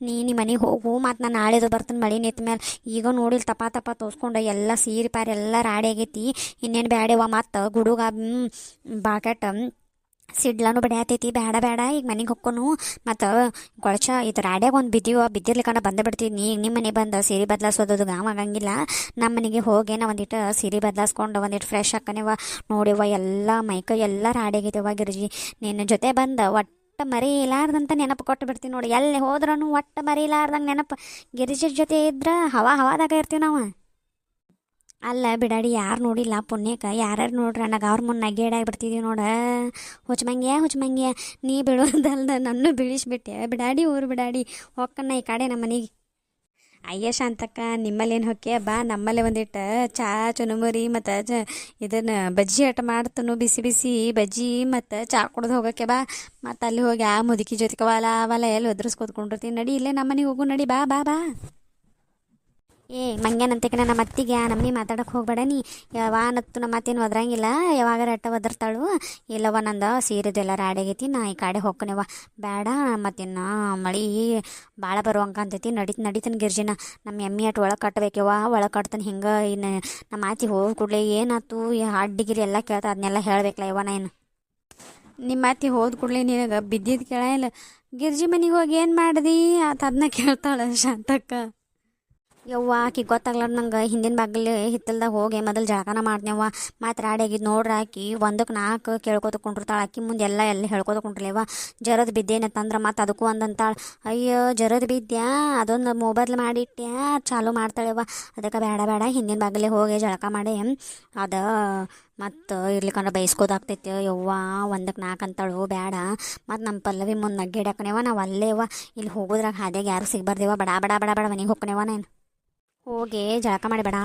A: ನೀ ಮನೆಗೆ ಹೋಗು, ಮತ್ತು ನಾನು ನಾಳೆದು ಬರ್ತೀನಿ ಮಳೆ ನಿಂತ ಮೇಲೆ. ಈಗ ನೋಡಿಲ್ ತಪ್ಪ ತೋರಿಸ್ಕೊಂಡು ಎಲ್ಲ ಸೀರೆ ಪಾರಿ ಎಲ್ಲ ರಾಡಿ ಆಗೈತಿ. ಇನ್ನೇನು ಬ್ಯಾಡವ, ಮತ್ತು ಗುಡುಗ ಬಾಕೆಟ್ ಸಿಡ್ಲಾನು ಬಡಿಯತೈತಿ. ಬೇಡ ಈಗ ಮನೆಗೆ ಹೊಕ್ಕೊನು. ಮತ್ತು ಕೊಳಚ ಇದು ರಾಡ್ಯಾಗ ಒಂದು ಬಿದ್ದಿರ್ಲಿಕ್ಕಂಡ ಬಂದು ಬಿಡ್ತೀನಿ. ನಿಮ್ಮ ಮನೆಗೆ ಬಂದು ಸೀರೆ ಬದಲಾಯಿಸೋದು ಗಾಮ ಆಗಂಗಿಲ್ಲ. ನಮ್ಮ ಮನೆಗೆ ಹೋಗೇನ ಒಂದಿಟ್ಟು ಸೀರೆ ಬದಲಾಯಿಸ್ಕೊಂಡು ಒಂದಿಟ್ಟು ಫ್ರೆಶ್ ಹಾಕನೇವ. ನೋಡಿವ ಎಲ್ಲ ಮೈಕೈ ಎಲ್ಲ ರಾಡ್ಯಾಗೈತೆವ ಗಿರ್ಜಿ. ನಿನ್ನ ಜೊತೆ ಬಂದು ಒಟ್ಟು ಮರೀಲಾರ್ದಂತ ನೆನಪು ಕೊಟ್ಟು ಬಿಡ್ತೀನಿ ನೋಡಿ. ಎಲ್ಲಿ ಹೋದ್ರೂ ಒಟ್ಟು ಮರೀಲಾರ್ದಂಗೆ ನೆನಪು. ಗಿರಿಜಿ ಜೊತೆ ಇದ್ರೆ ಹವಾದಾಗ ಇರ್ತೀವಿ ನಾವು.
B: ಅಲ್ಲ ಬಿಡಾಡಿ ಯಾರು ನೋಡಿಲ್ಲ ಪುಣ್ಯಕ್ಕೆ ಯಾರ್ಯಾರು ನೋಡ್ರಿ ನನಗೆ ಅವ್ರ ಮುಂದೆ ನಗೇಡಾಗಿ ಬಿಡ್ತಿದ್ದೀವಿ ನೋಡ. ಹುಚ್ಚಮಂಗ್ಯ ನೀ ಬಿಡೋದಲ್ದ ನನ್ನ ಬೀಳಿಸ್ಬಿಟ್ಟೆ. ಬಿಡಾಡಿ ಊರು ಬಿಡಾಡಿ ಹೊಕ್ಕನ್ನ ಈ ಕಡೆ ನಮ್ಮ ಮನೆಗೆ. ಅಯ್ಯ ಶಾಂತಕ್ಕ, ನಿಮ್ಮಲ್ಲೇನು ಹೊಕ್ಕೆ ಬಾ, ನಮ್ಮಲ್ಲೇ ಒಂದಿಟ್ಟು ಚಾ ಚುನುಮುರಿ ಮತ್ತು ಇದನ್ನು ಬಜ್ಜಿ ಆಟ ಮಾಡ್ತನು, ಬಿಸಿ ಬಿಸಿ ಬಜ್ಜಿ ಮತ್ತು ಚಾ ಕುಡ್ದು ಹೋಗೋಕ್ಕೆ ಬಾ. ಮತ್ತು ಅಲ್ಲಿ ಹೋಗಿ ಆ ಮುದುಕಿ ಜೊತೆಗೆ ಅವಲ ಎಲ್ಲಿ ಒದ್ರಸ್ಕೊತ್ಕೊಂಡಿರ್ತೀನಿ. ನಡಿ ಇಲ್ಲೇ ನಮ್ಮ ಮನೆಗೆ ಹೋಗು, ನಡಿ ಬಾ ಬಾ ಬಾ. ಏ ಮಂಗ್ಯಾನಂತಕ್ಕೆ ನಮ್ಮ ಅತ್ತಿಗೆ ನಮ್ಮನಿ ಮಾತಾಡೋಕೆ ಹೋಗ್ಬೇಡ ನೀ. ಯಾವಾನತ್ತು ನಮ್ಮ ಅತ್ತೇನು ಒದ್ರಂಗಿಲ್ಲ, ಯಾವಾಗಾರ ಅಟ್ಟ ಒದರ್ತಾಳು. ಇಲ್ಲವ ನಂದು ಸೀರೆದೆಲ್ಲ ರಾಡಾಗೈತಿ, ನಾ ಈ ಕಡೆ ಹೋಗ್ಕನೇವ. ಬೇಡ ಮತ್ತಿನ್ನು ಮಳೆ ಭಾಳ ಬರುವಂಗೆ ಅಂತೈತಿ. ನಡಿತಾನೆ ಗಿರ್ಜಿನ ನಮ್ಮ ಎಮ್ಮೆ ಅಟ್ಟು ಒಳಗೆ ಕಟ್ಟಬೇಕವ್ವ, ಒಳಗೆ ಕಟ್ತಾನೆ. ಹಿಂಗೆ ಇನ್ನು ನಮ್ಮ ಆತಿ ಹೋಗಿ ಕೂಡಲೇ ಏನಾಯ್ತು ಅಡ್ಡಿಗಿರಿ ಎಲ್ಲ ಕೇಳ್ತಾ ಅದನ್ನೆಲ್ಲ ಹೇಳಬೇಕಲ್ಲ ಯವ್ವ ನಾನು. ನಿಮ್ಮ ಅತ್ತಿ ಹೋದ ಕೂಡಲೇ ನಿನಗೆ ಬಿದ್ದಿದ್ದು ಕೇಳಿಲ್ಲ, ಗಿರ್ಜಿ ಮನೆಗೆ ಹೋಗಿ ಏನು ಮಾಡಿದಿ ಆತ ಅದನ್ನ ಕೇಳ್ತಾಳೆ ಶಾಂತಕ್ಕ. ಯವ್ವ ಆಕಿ ಗೊತ್ತಾಗ್ಲಾರ್ದು ನಂಗೆ ಹಿಂದಿನ ಬಾಗಿಲು ಹಿತ್ತಲ್ದಾಗ ಹೋಗಿ ಮೊದಲು ಜಳಕನ ಮಾಡ್ದೇವ. ಮತ್ತು ರಾಡಿಯಾಗಿದ್ದು ನೋಡ್ರಿ ಆಕಿ 1-4 ಕೇಳ್ಕೊತಕೊಂಡಿರ್ತಾಳೆ. ಆಕಿ ಮುಂದೆ ಎಲ್ಲ ಹೇಳ್ಕೊತಕೊಂಡಿರ್ಲೇವ. ಜರದ್ ಬಿದ್ದೇನತ್ತಂದ್ರೆ ಮತ್ತು ಅದಕ್ಕೂ ಒಂದಂತಾಳೆ, ಅಯ್ಯೋ ಜರದ್ ಬಿದ್ದ್ಯಾ ಅದೊಂದು ಮೊಬೈಲ್ ಮಾಡಿಟ್ಟ್ಯಾ ಚಾಲು ಮಾಡ್ತಾಳೆವ. ಅದಕ್ಕೆ ಬೇಡ ಹಿಂದಿನ ಬಾಗಿಲೇ ಹೋಗಿ ಜಳಕ ಮಾಡಿ ಅದು ಮತ್ತು ಇರ್ಲಿಕ್ಕಂದ್ರೆ ಬೈಸ್ಕೋದಾಗ್ತೈತಿ. ಯವ್ವ 1-4 ಅಂತಾಳು ಬೇಡ. ಮತ್ತು ನಮ್ಮ ಪಲ್ಲವಿ ಮುಂದೆ ನಗ್ಗಿಡಕನೇವ ನಾವು ಅಲ್ಲೇವ. ಇಲ್ಲಿ ಹೋಗೋದ್ರಾಗ ಹಾದಿಯಾಗ ಯಾರು ಸಿಗ್ಬಾರ್ದೇವ. ಬಡ ಮನೆಗೆ ಹೋಗ್ಕನೇವ ನಾನು. ಹೋಗಿ ಜಳಕ ಮಾಡಿ ಬಡ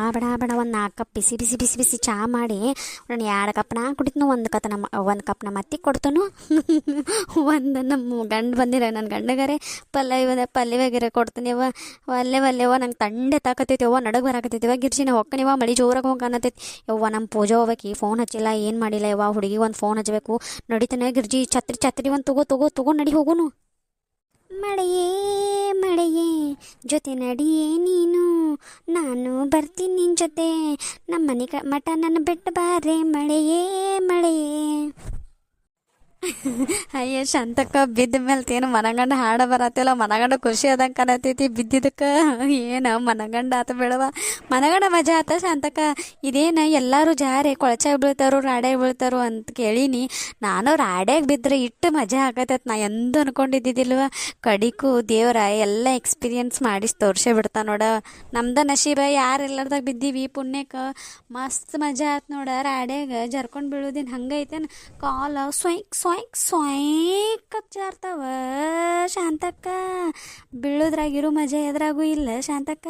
B: ಒಂದು 4 ಕಪ್ ಬಿಸಿ ಚಹಾ ಮಾಡಿ ಒಂದು 2 ಕಪ್ ನಾ ಕುಡಿತನು. 1 ಕಪ್ ನಮ್ಮ ಅತ್ತಿಗೆ ಕೊಡ್ತನು. ಒಂದು ನಮ್ಮ ಗಂಡು ಬಂದಿರ ನನ್ನ ಗಂಡಗಾರೆ ಪಲ್ಯವಾಗಿರ ಕೊಡ್ತೀನಿವ. ಒಲ್ಲೆವ ನಂಗೆ ತಂಡೆ ತಾಕತ್ತೈತಿವ, ನಡಗೆ ಬರಾಕತ್ತೈತಿವ. ಗಿರ್ಜಿನ ಹೊಕ್ಕನಿವ, ಮಳೆ ಜೋರಾಗಿ ಹೋಗಿ ಅನ್ನತೈತಿ. ಯವ್ವ ನಮ್ಮ ಪೂಜೆ ಹೋಗ್ಬೇಕು, ಫೋನ್ ಹಚ್ಚಿಲ್ಲ ಏನು ಮಾಡಿಲ್ಲ ಯವ್ವ. ಹುಡುಗಿಗೆ ಒಂದು ಫೋನ್ ಹಚ್ಚಬೇಕು. ನಡಿತಾನೆ ಗಿರ್ಜಿ ಛತ್ರಿ ಒಂದು ತಗೋ ನಡಿ ಹೋಗೋನು. ಮಳೆಯೇ ಜೊತೆ ನಡಿಯೇ ನೀನು, ನಾನು ಬರ್ತೀನಿ ನಿನ್ನ ಜೊತೆ. ನಮ್ಮ ಮನೆ ಮಠ ನನ್ನ ಬಿಟ್ಟು ಬಾರೆ ಮಳೆಯೇ. ಅಯ್ಯ ಶಾಂತಕ್ಕ, ಬಿದ್ದ ಮೇಲೆ ಏನು ಮನಗಂಡ ಹಾಡ ಬರತ್ತಿಲ್ಲ. ಮನಗಂಡ ಖುಷಿ ಆದಂಗೆ ಕಾಣತೈತಿ. ಬಿದ್ದಿದ್ದಕ್ಕೆ ಏನು ಮನಗಂಡ ಆತ ಬೇಡವ. ಮನಗಂಡ ಮಜಾ ಆತ ಶಾಂತಕ್ಕ. ಇದೇನು ಎಲ್ಲರೂ ಜಾರಿ ಕೊಳಚಾಗಿ ಬೀಳ್ತಾರೋ ರಾಡ್ಯಾಗ ಬೀಳ್ತಾರೋ ಅಂತ ಕೇಳೀನಿ. ನಾನು ರಾಡ್ಯಾಗ ಬಿದ್ದರೆ ಇಟ್ಟು ಮಜಾ ಆಗತ್ತೈತೆ ನಾ ಎಂದು ಅನ್ಕೊಂಡಿದ್ದಿದ್ದಿಲ್ವ. ಕಡಿಕು ದೇವ್ರ ಎಲ್ಲ ಎಕ್ಸ್ಪೀರಿಯನ್ಸ್ ಮಾಡಿಸಿ ತೋರ್ಸೇ ಬಿಡ್ತಾ ನೋಡ. ನಮ್ದು ನಶೀಬ ಯಾರೆಲ್ಲರ್ದಾಗ ಬಿದ್ದೀವಿ ಪುಣ್ಯಕ್ಕೆ. ಮಸ್ತ್ ಮಜಾ ಆಯ್ತು ನೋಡ. ರಾಡ್ಯಾಗ ಜರ್ಕೊಂಡು ಬೀಳೋದಿನ ಹಂಗೈತೇನು, ಕಾಲ ಸ್ವೈಕ್ ಜಾರ್ತಾವ ಶಾಂತಕ್ಕ. ಬೀಳೋದ್ರಾಗಿರೋ ಮಜಾ ಎದ್ರಾಗೂ ಇಲ್ಲ ಶಾಂತಕ್ಕ.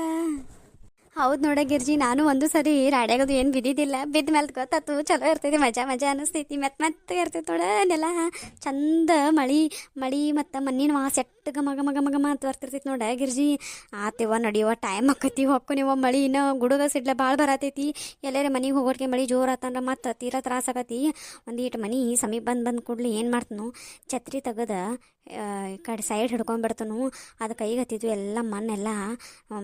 B: ಹೌದು ನೋಡ ಗಿರ್ಜಿ, ನಾನು ಒಂದು ಸರಿ ರಾಡ್ಯಾಗದು ಏನು ಬಿದ್ದಿದ್ದಿಲ್ಲ. ಬಿದ್ದ ಮೇಲೆ ಗೊತ್ತಾತು, ಚಲೋ ಇರ್ತೈತಿ, ಮಜಾ ಅನಿಸ್ತೈತಿ. ಮೆತ್ತ ಇರ್ತೈತಿ ನೋಡ. ನೆಲ ಚಂದ ಮಳಿ ಮತ್ತು ಮಣ್ಣಿನ ವಾಸ ಎಟ್ಟು ಗಮ ಅಂತ ಬರ್ತಿರ್ತೈತಿ ನೋಡ ಗಿರ್ಜಿ. ಆತಿವ ನಡಿಯವ, ಟೈಮ್ ಆಕೈತಿ ಹೊಕ್ಕು ನೀವು. ಮಳಿ ಇನ್ನೂ ಗುಡುಗ ಸಿಡ್ಲ ಭಾಳ ಬರತೈತಿ. ಎಲ್ಲಾರ ಮನೆಗೆ ಹೋಗೋಕ್ಕೆ ಮಳಿ ಜೋರು ಆತಂದ್ರೆ ಮತ್ತು ತೀರಾ ತ್ರಾಸ ಆಗತಿ. ಒಂದೀಟು ಮನೆ ಸಮೀಪ ಬಂದು ಕೂಡಲಿ ಏನು ಮಾಡ್ತನು, ಛತ್ರಿ ತೆಗೆದ ಈ ಕಡೆ ಸೈಡ್ ಹಿಡ್ಕೊಂಡ್ಬಿಡ್ತನು. ಅದು ಕೈಗೆ ಹತ್ತಿದ್ವು ಎಲ್ಲ ಮಣ್ಣೆಲ್ಲ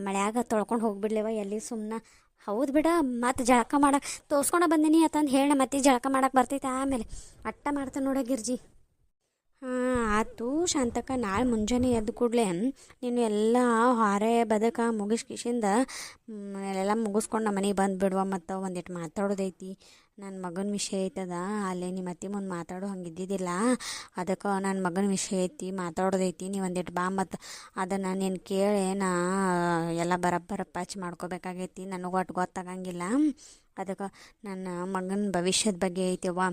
B: ಮಳ್ಯಾಗ ತೊಳ್ಕೊಂಡು ಹೋಗ್ಬಿಡ್ಲೇವ ಎಲ್ಲಿ ಸುಮ್ಮನೆ. ಹೌದು ಬಿಡ, ಮತ್ತು ಜಳಕ ಮಾಡಕ್ಕೆ ತೋರ್ಸ್ಕೊಂಡು ಬಂದೀನಿ ಅಂತಂದು ಹೇಳಿ ಮತ್ತೆ ಜಳಕ ಮಾಡಕ್ಕೆ ಬರ್ತೈತೆ. ಆಮೇಲೆ ಅಟ್ಟ ಮಾಡ್ತಾನೆ ನೋಡ ಗಿರ್ಜಿ. ಆತು ಶಾಂತಕ್ಕ, ನಾಳೆ ಮುಂಜಾನೆ ಎದ್ದು ಕೂಡಲೇ ನೀನು ಎಲ್ಲ ಹಾರೆ ಬದಕ ಮುಗಿಸ್ಕಿಶಿಂದ ಎಲ್ಲ ಮುಗಿಸ್ಕೊಂಡು ನಮ್ಮ ಮನೆಗೆ ಬಂದುಬಿಡುವ. ಮತ್ತು ಒಂದಿಟ್ಟು ಮಾತಾಡೋದೈತಿ, ನನ್ನ ಮಗನ ವಿಷಯ ಐತದ. ಅಲ್ಲೇ ನಿಮ್ಮ ಅತ್ತೆ ಮುಂದೆ ಮಾತಾಡೋ ಹಂಗೆ ಇದ್ದಿದ್ದಿಲ್ಲ. ಅದಕ್ಕೆ ನನ್ನ ಮಗನ ವಿಷಯ ಐತಿ, ಮಾತಾಡೋದೈತಿ. ನೀವು ಒಂದಿಟ್ಟು ಬಾ. ಮತ್ತು ಅದನ್ನು ನೀನು ಕೇಳಿ ನಾ ಎಲ್ಲ ಬರಪ್ಪ ಹಚ್ಚಿ ಮಾಡ್ಕೋಬೇಕಾಗೈತಿ. ನನಗೂ ಒಟ್ಟು ಗೊತ್ತಾಗಂಗಿಲ್ಲ. ಅದಕ್ಕೆ ನನ್ನ ಮಗನ ಭವಿಷ್ಯದ ಬಗ್ಗೆ ಐತಿವ್ವ.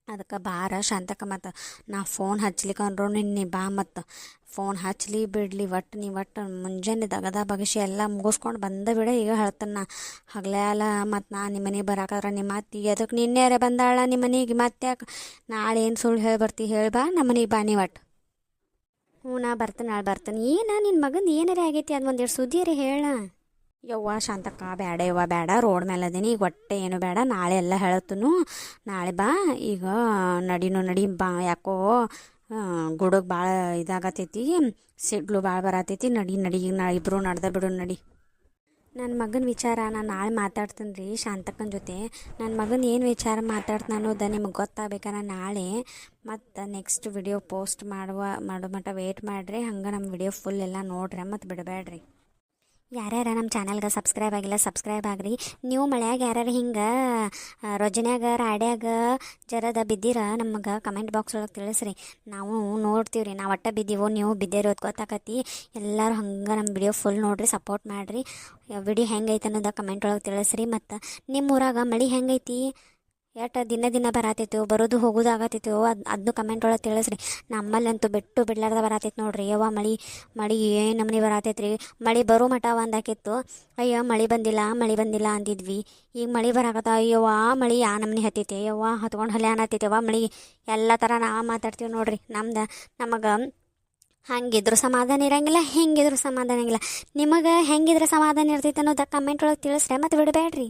B: ಅದಕ್ಕೆ ಬಾರ ಶಾಂತಕ್ಕ. ಮತ್ತು ನಾ ಫೋನ್ ಹಚ್ಲಿಕ್ಕೆ ಅಂದ್ರು ನೀ ಬಾ. ಮತ್ತು ಫೋನ್ ಹಚ್ಚಲಿ ಬಿಡಲಿ ಒಟ್ಟು ಮುಂಜಾನೆ ದಗದ ಬಗಸಿ ಎಲ್ಲ ಮುಗಿಸ್ಕೊಂಡು ಬಂದ ಬಿಡ. ಈಗ ಹೇಳ್ತಾನೆ ಹಗಲೇ ಅಲ್ಲ. ಮತ್ತು ನಾ ನಿಮ್ಮ ಮನೆಗೆ ಬರಾಕಂದ್ರೆ ನಿಮ್ಮ ಅತ್ತಿಗೆ ಅದಕ್ಕೆ ನಿನ್ನೆರೆ ಬಂದಾಳ ನಿಮ್ಮ ಮನೆಗೆ. ಮತ್ತೆ ಯಾಕೆ ನಾಳೆ ಏನು ಸುಳ್ಳು ಹೇಳಿ ಬರ್ತಿ ಹೇಳಿ ಬಾ, ನಮ್ಮ ಮನೆಗೆ ಬಾ ನೀ ಒಟ್ಟು. ಹ್ಞೂ ನಾ ಬರ್ತೀನಿ, ನಾಳೆ ಬರ್ತೀನಿ. ನಿಮ್ಮ ಮಗಂದು ಏನಾರೇ ಆಗೈತಿ ಅದು ಒಂದೆರಡು ಸುದ್ದಿಯರೇ ಹೇಳ. ಯವ್ವ ಶಾಂತಕ್ಕ, ಬೇಡ ರೋಡ್ ಮೇಲೆ ಅದೀನಿ ಈಗ, ಹೊಟ್ಟೆ ಏನು ಬೇಡ. ನಾಳೆ ಎಲ್ಲ ಹೇಳತ್ತನು, ನಾಳೆ ಬಾ. ಈಗ ನಡಿ ಬಾ. ಯಾಕೋ ಗುಡುಗ ಭಾಳ ಇದಾಗತೈತಿ, ಸಿಡ್ಲು ಭಾಳ ಬರತೈತಿ. ನಡಿ ಈಗ ಇಬ್ಬರು ನಡ್ದ ಬಿಡು ನಡಿ. ನನ್ನ ಮಗನ ವಿಚಾರ ನಾನು ನಾಳೆ ಮಾತಾಡ್ತೀನಿ ರೀ ಶಾಂತಕ್ಕನ ಜೊತೆ. ನನ್ನ ಮಗನ ಏನು ವಿಚಾರ ಮಾತಾಡ್ತಾನೆ ಅನ್ನೋದು ನಿಮಗೆ ಗೊತ್ತಾಗಬೇಕಾರೆ ನಾಳೆ ಮತ್ತು ನೆಕ್ಸ್ಟ್ ವಿಡಿಯೋ ಪೋಸ್ಟ್ ಮಾಡೋ ಮಟ್ಟ ವೇಟ್ ಮಾಡಿರಿ. ಹಂಗೆ ನಮ್ಮ ವಿಡಿಯೋ ಫುಲ್ ಎಲ್ಲ ನೋಡ್ರಿ ಮತ್ತು ಬಿಡಬೇಡ್ರಿ. ಯಾರ್ಯಾರ ನಮ್ಮ ಚಾನಲ್ಗೆ ಸಬ್ಸ್ಕ್ರೈಬ್ ಆಗಿಲ್ಲ ಸಬ್ಸ್ಕ್ರೈಬ್ ಆಗ್ರಿ. ನೀವು ಮಳ್ಯಾಗ ಯಾರ್ಯಾರು ಹಿಂಗೆ ರೊಜನ್ಯಾಗ ರಾಡ್ಯಾಗ ಜರದ ಬಿದ್ದೀರ ನಮಗೆ ಕಮೆಂಟ್ ಬಾಕ್ಸ್ ಒಳಗೆ ತಿಳಿಸ್ರಿ. ನಾವು ನೋಡ್ತೀವಿ ರೀ. ನಾವು ಒಟ್ಟ ಬಿದ್ದೀವೋ ನೀವು ಬಿದ್ದಿರೋದು ಗೊತ್ತಾಕತಿ. ಎಲ್ಲರೂ ಹಂಗೆ ನಮ್ಮ ವಿಡಿಯೋ ಫುಲ್ ನೋಡಿರಿ, ಸಪೋರ್ಟ್ ಮಾಡಿರಿ. ವಿಡಿಯೋ ಹೆಂಗೈತೆ ಅನ್ನೋದು ಕಮೆಂಟ್ ಒಳಗೆ ತಿಳಿಸ್ರಿ. ಮತ್ತು ನಿಮ್ಮ ಊರಾಗ ಮಳೆ ಹೆಂಗೈತಿ, ಎಷ್ಟು ದಿನ ಬರತೈತೋ, ಬರೋದು ಹೋಗೋದು ಆಗತ್ತೈತೋ ಅದನ್ನು ಕಮೆಂಟ್ ಒಳಗೆ ತಿಳಿಸ್ರಿ. ನಮ್ಮಲ್ಲಂತೂ ಬಿಟ್ಟು ಬಿಡ್ಲಾರ್ದ ಬರತೈತೆ ನೋಡ್ರಿ. ಯವ್ವ ಮಳೆ ಏನು ನಮ್ಮನೆ ಬರತೈತೆ ರೀ. ಮಳೆ ಬರೋ ಮಠ ಒಂದಾಕಿತ್ತು, ಅಯ್ಯೋ ಮಳೆ ಬಂದಿಲ್ಲ ಅಂದಿದ್ವಿ. ಈಗ ಮಳೆ ಬರಾಕತ್ತ, ಅಯ್ಯವ್ವ ಮಳೆ ಯಾ ನಮ್ಮನೆ ಹತ್ತೈತೆ, ಯವ್ವ ಹತ್ಕೊಂಡು ಹಲ್ಲೆ ಅನ್ನತ್ತೈತೆವ್ವ ಮಳೆ. ಎಲ್ಲ ಥರ ನಾವು ಮಾತಾಡ್ತೀವಿ ನೋಡ್ರಿ. ನಮಗೆ ಹಂಗಿದ್ರು ಸಮಾಧಾನ ಇರಂಗಿಲ್ಲ, ಹೆಂಗಿದ್ರು ಸಮಾಧಾನ ಇರಂಗಿಲ್ಲ. ನಿಮಗೆ ಹೆಂಗಿದ್ರೆ ಸಮಾಧಾನ ಇರ್ತೈತೆ ಅನ್ನೋದು ಕಮೆಂಟ್ ಒಳಗೆ ತಿಳಿಸ್ರಿ ಮತ್ತು ಬಿಡಬೇಡ್ರಿ.